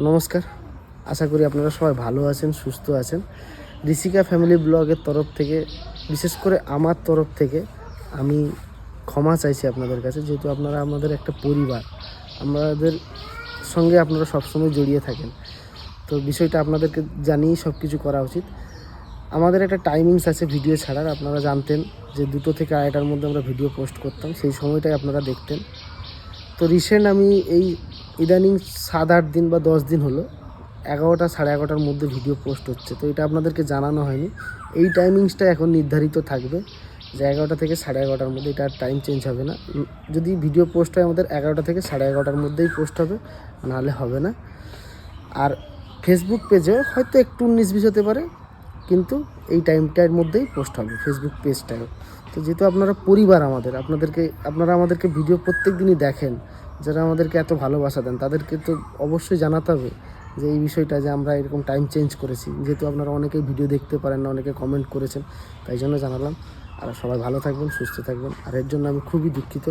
নমস্কার, আশা করি আপনারা সবাই ভালো আছেন, সুস্থ আছেন। ঋষিকা ফ্যামিলি ব্লগের তরফ থেকে, বিশেষ করে আমার তরফ থেকে আমি ক্ষমা চাইছি আপনাদের কাছে, যেহেতু আপনারা আমাদের একটা পরিবার, আমাদের সঙ্গে আপনারা সবসময় জড়িয়ে থাকেন। তো বিষয়টা আপনাদেরকে জানিয়েই সব কিছু করা উচিত। আমাদের একটা টাইমিংস আছে ভিডিও ছাড়ার। আপনারা জানতেন যে 2টো থেকে 2:30টার মধ্যে আমরা ভিডিও পোস্ট করতাম, সেই সময়টাই আপনারা দেখতেন। তো রিসেন্ট আমি এই ইদানিং 7-8 দিন বা 10 দিন হলো 11টা 11:30টার মধ্যে ভিডিও পোস্ট হচ্ছে। তো এটা আপনাদেরকে জানানো হয়নি। এই টাইমিংসটা এখন নির্ধারিত থাকবে যে 11টা থেকে 11:30টার মধ্যে, এটা আর টাইম চেঞ্জ হবে না। যদি ভিডিও পোস্ট হয় আমাদের 11টা থেকে 11:30টার মধ্যেই পোস্ট হবে, নাহলে হবে না। আর ফেসবুক পেজেও হয়তো একটু 19-20 হতে পারে, কিন্তু এই টাইমটার মধ্যেই পোস্ট হবে ফেসবুক পেজটাও। তো যেহেতু আপনারা পরিবার আমাদের, আপনারা আমাদেরকে ভিডিও প্রত্যেক দিনই দেখেন, যারা আমাদেরকে এত ভালোবাসা দেন, তাদেরকে তো অবশ্যই জানাতে হবে যে এই বিষয়টা, যে আমরা এরকম টাইম চেঞ্জ করেছি। যেহেতু আপনারা অনেকেই ভিডিও দেখতে পারেন না, অনেকে কমেন্ট করেছেন, তাই জন্য জানালাম। আর সবাই ভালো থাকবেন, সুস্থ থাকবেন। আর এর জন্য আমি খুবই দুঃখিত,